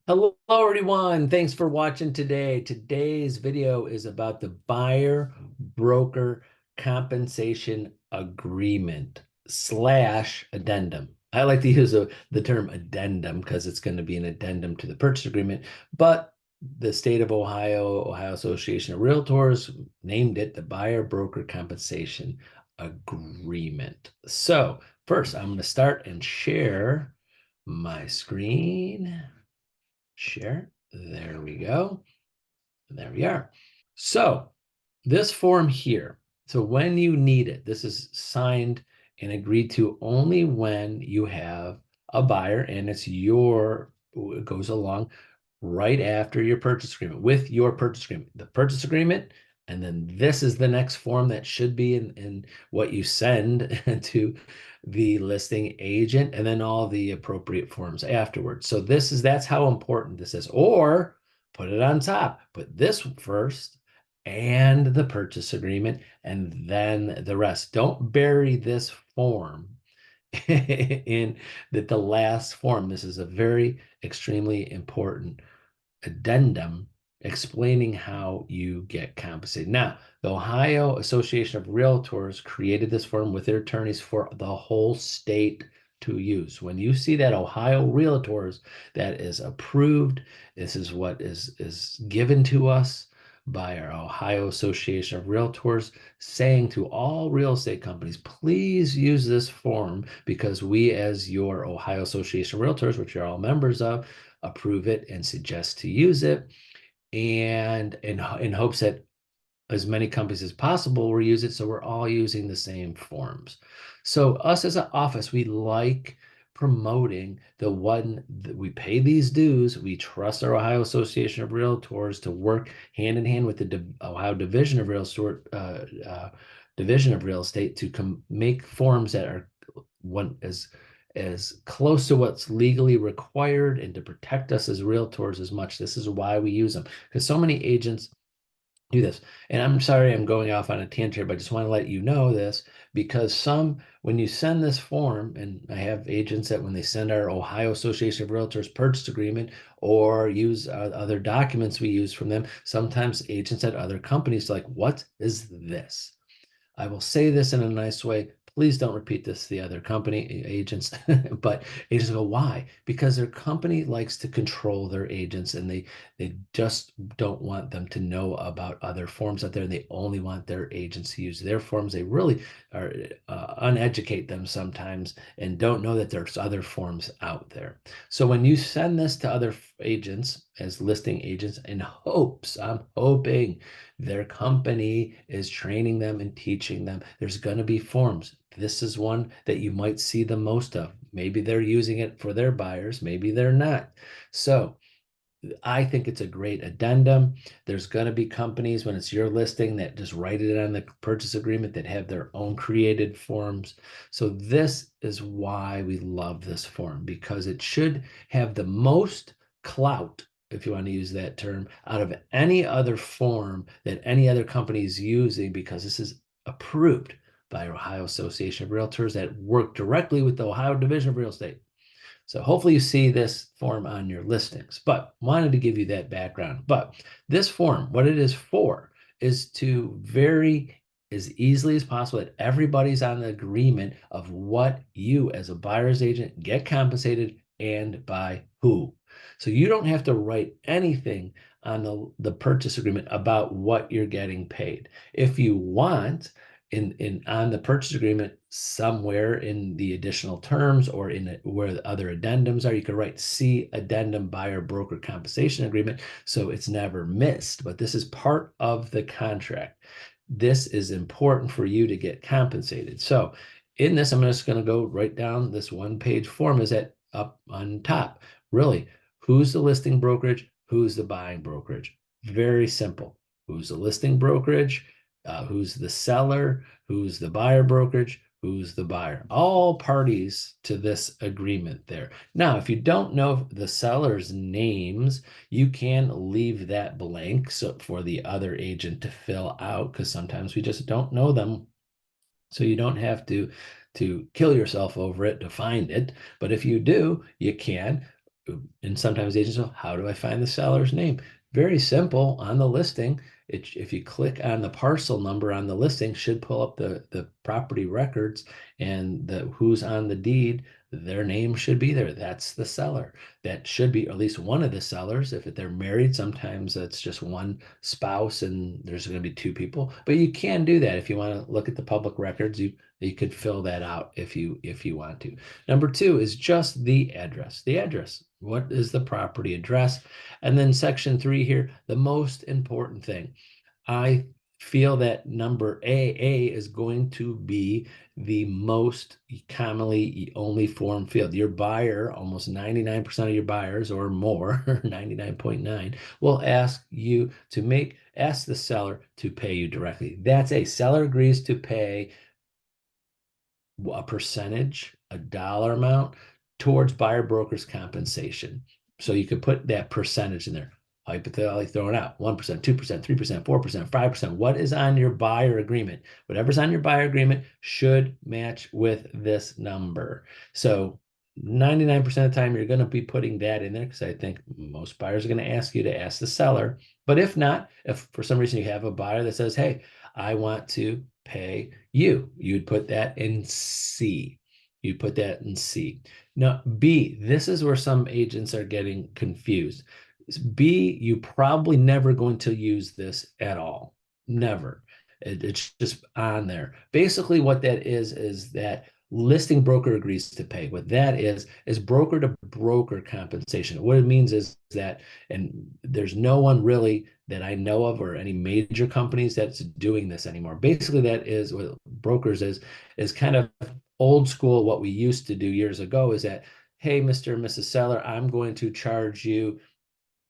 Hello, everyone. Thanks for watching today. Today's video is about the buyer broker compensation agreement slash addendum. I like to use the term addendum because it's going to be an addendum to the purchase agreement, but the state of Ohio, Ohio Association of Realtors named it the buyer broker compensation agreement. So first, I'm going to start and share my screen. Share. There we go. There we are. So this form here, so when you need it, this is signed and agreed to only when you have a buyer and it goes along right after your purchase agreement, with your purchase agreement, the purchase agreement. And then this is the next form that should be in what you send to the listing agent, and then all the appropriate forms afterwards. So that's how important this is. Or put it on top, put this first and the purchase agreement, and then the rest. Don't bury this form in the last form. This is a very extremely important addendum explaining how you get compensated. Now, the Ohio Association of Realtors created this form with their attorneys for the whole state to use. When you see that Ohio Realtors, that is approved, this is what is given to us by our Ohio Association of Realtors, saying to all real estate companies, please use this form because we, as your Ohio Association of Realtors, which you're all members of, approve it and suggest to use it, and in hopes that as many companies as possible will use it, so we're all using the same forms. So us as an office, we like promoting the one that we pay these dues. We trust our Ohio Association of Realtors to work hand in hand with the Ohio Division of Division of Real Estate to make forms that are one as close to what's legally required and to protect us as realtors as much. This is why we use them, because so many agents do this. And I'm sorry I'm going off on a tangent, but I just want to let you know this because when you send this form, and I have agents that when they send our Ohio Association of Realtors purchase agreement or use other documents we use from them, sometimes agents at other companies like, what is this? I will say this in a nice way. Please don't repeat this to the other company agents, but agents go, why? Because their company likes to control their agents and they just don't want them to know about other forms out there. And they only want their agents to use their forms. They really are uneducate them sometimes and don't know that there's other forms out there. So when you send this to other agents as listing agents in hopes, I'm hoping their company is training them and teaching them. There's going to be forms. This is one that you might see the most of. Maybe they're using it for their buyers, maybe they're not. So I think it's a great addendum. There's going to be companies when it's your listing that just write it on the purchase agreement that have their own created forms. So this is why we love this form because it should have the most clout, if you want to use that term, out of any other form that any other company is using because this is approved by Ohio Association of Realtors that work directly with the Ohio Division of Real Estate. So hopefully you see this form on your listings, but wanted to give you that background. But this form, what it is for, is to very as easily as possible that everybody's on the agreement of what you as a buyer's agent get compensated and by who. So you don't have to write anything on the purchase agreement about what you're getting paid. If you want, in on the purchase agreement somewhere in the additional terms or where the other addendums are, you could write C addendum buyer broker compensation agreement so it's never missed. But this is part of the contract. This is important for you to get compensated. So in this, I'm just going to go right down this one-page form is that up on top. Really, who's the listing brokerage? Who's the buying brokerage? Very simple. Who's the listing brokerage? Who's the seller, who's the buyer brokerage, who's the buyer. All parties to this agreement there. Now, if you don't know the seller's names, you can leave that blank so for the other agent to fill out because sometimes we just don't know them. So you don't have to kill yourself over it to find it. But if you do, you can. and sometimes agents will, how do I find the seller's name? Very simple. On the listing, if you click on the parcel number on the listing, should pull up the property records, and the who's on the deed, their name should be there. That's the seller. That should be at least one of the sellers. If they're married, sometimes it's just one spouse and there's going to be two people. But you can do that if you want to look at the public records. You could fill that out if you want to. Number two is just the address. The address. What is the property address? And then section 3 here, the most important thing. I feel that number AA is going to be the most commonly only form field. Your buyer, almost 99% of your buyers or more, 99.9, will ask the seller to pay you directly. That's a seller agrees to pay a percentage, a dollar amount towards buyer broker's compensation. So you could put that percentage in there. Hypothetically throwing out 1%, 2%, 3%, 4%, 5%. What is on your buyer agreement? Whatever's on your buyer agreement should match with this number. So 99% of the time, you're going to be putting that in there because I think most buyers are going to ask you to ask the seller. But if not, if for some reason you have a buyer that says, hey, I want to pay you, you'd put that in C. You put that in C. Now, B, this is where some agents are getting confused. B, you probably never going to use this at all. Never. It's just on there. Basically, what that is that listing broker agrees to pay. What that is broker to broker compensation. What it means is that, and there's no one really that I know of or any major companies that's doing this anymore. Basically, that is what brokers is kind of old school. What we used to do years ago is that, hey, Mr. and Mrs. Seller, I'm going to charge you,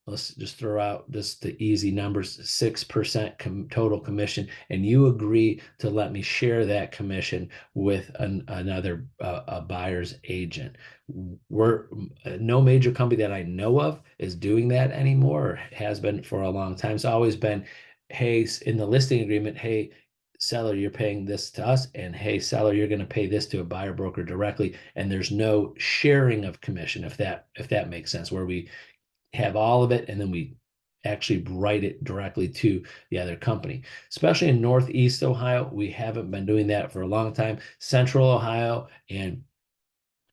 let's just throw out just the easy numbers, 6% total commission, and you agree to let me share that commission with another a buyer's agent. No major company that I know of is doing that anymore, or has been for a long time. It's always been, hey, in the listing agreement, hey, seller, you're paying this to us, and hey, seller, you're going to pay this to a buyer broker directly, and there's no sharing of commission, if that makes sense, where we have all of it and then we actually write it directly to the other company. Especially in Northeast Ohio, we haven't been doing that for a long time. Central Ohio and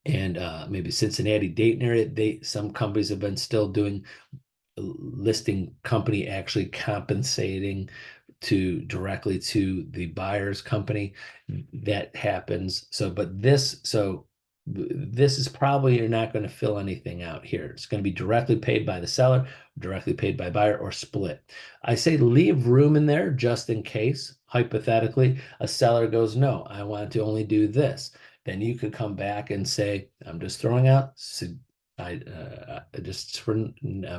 maybe Cincinnati, Dayton area, some companies have been still doing listing company actually compensating directly to the buyer's company. That happens. This is probably, you're not going to fill anything out here. It's going to be directly paid by the seller, directly paid by buyer, or split. I say leave room in there just in case, hypothetically, a seller goes, no, I want to only do this. Then you could come back and say, I'm just throwing out, just for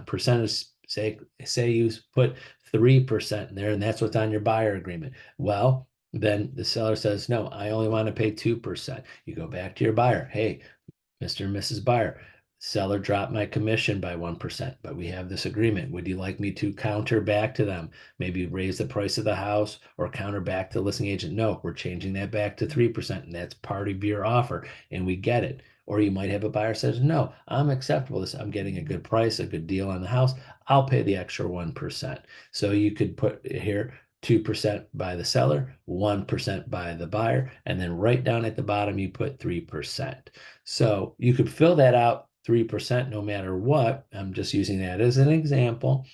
percentage sake, say you put 3% in there and that's what's on your buyer agreement. Well, then the seller says, no, I only want to pay 2%. You go back to your buyer. Hey, Mr. and Mrs. Buyer, seller dropped my commission by 1%, but we have this agreement. Would you like me to counter back to them? Maybe raise the price of the house or counter back to the listing agent? No, we're changing that back to 3%, and that's part of your offer, and we get it. Or you might have a buyer says, no, I'm acceptable. I'm getting a good price, a good deal on the house. I'll pay the extra 1%. So you could put here 2% by the seller, 1% by the buyer, and then right down at the bottom, you put 3%. So you could fill that out 3% no matter what. I'm just using that as an example.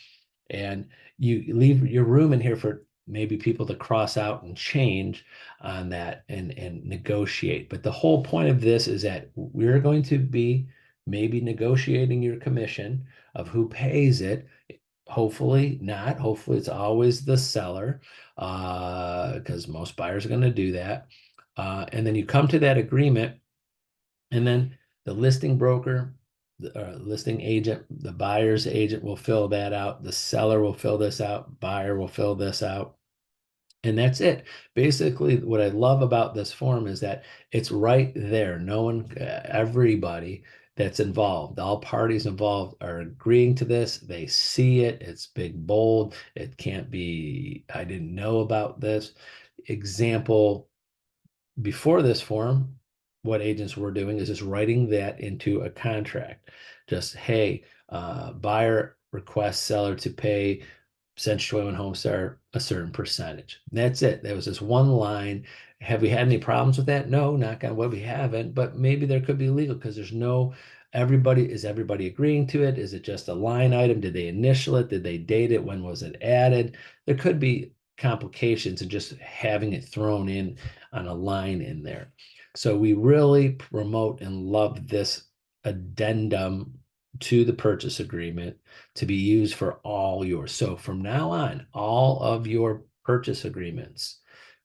And you leave your room in here for maybe people to cross out and change on that and negotiate. But the whole point of this is that we're going to be maybe negotiating your commission of who pays it. Hopefully not. Hopefully it's always the seller, because most buyers are going to do that. And then you come to that agreement, and then the listing broker, the listing agent, the buyer's agent will fill that out. The seller will fill this out. Buyer will fill this out. And that's it. Basically, what I love about this form is that it's right there. No one, everybody that's involved, all parties involved are agreeing to this. They see it. It's big, bold. It can't be, I didn't know about this. Example, before this form, what agents were doing is just writing that into a contract. Just, hey, buyer requests seller to pay Century 21 Homestar a certain percentage. That's it. That was just one line. Have we had any problems with that? No, knock on wood, we haven't. But maybe there could be legal because there's no everybody agreeing to it? Is it just a line item? Did they initial it? Did they date it? When was it added? There could be complications in just having it thrown in on a line in there. So we really promote and love this addendum to the purchase agreement to be used for all yours. So from now on, all of your purchase agreements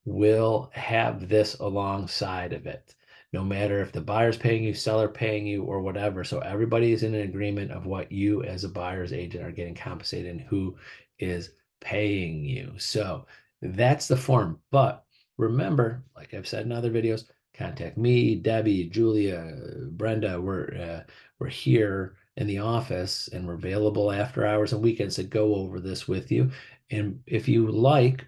will have this alongside of it, no matter if the buyer's paying you, seller paying you, or whatever. So everybody is in an agreement of what you as a buyer's agent are getting compensated and who is paying you. So that's the form. But remember, like I've said in other videos, contact me, Debbie, Julia, Brenda. We're here in the office and we're available after hours and weekends to go over this with you. And if you like,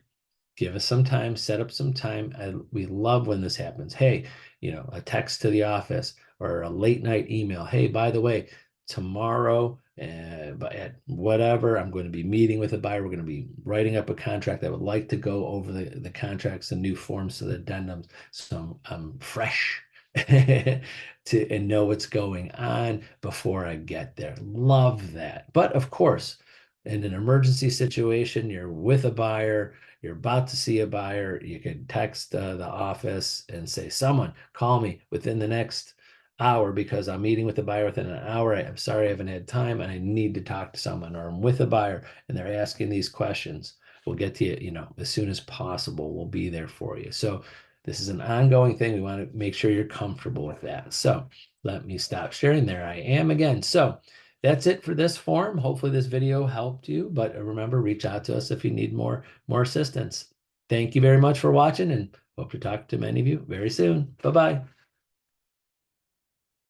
give us some time, set up some time. We love when this happens. Hey, a text to the office or a late night email. Hey, by the way, tomorrow, but at whatever, I'm going to be meeting with a buyer. We're going to be writing up a contract. I would like to go over the contracts and new forms to the addendums. So I'm fresh and know what's going on before I get there. Love that. But of course, in an emergency situation, you're with a buyer, you're about to see a buyer, you can text the office and say, someone call me within the next hour because I'm meeting with the buyer within an hour. I'm sorry I haven't had time and I need to talk to someone, or I'm with a buyer and they're asking these questions. We'll get to you, as soon as possible. We'll be there for you. So this is an ongoing thing. We want to make sure you're comfortable with that. So let me stop sharing. There I am again. So that's it for this form. Hopefully this video helped you, but remember, reach out to us if you need more assistance. Thank you very much for watching and hope to talk to many of you very soon. Bye-bye.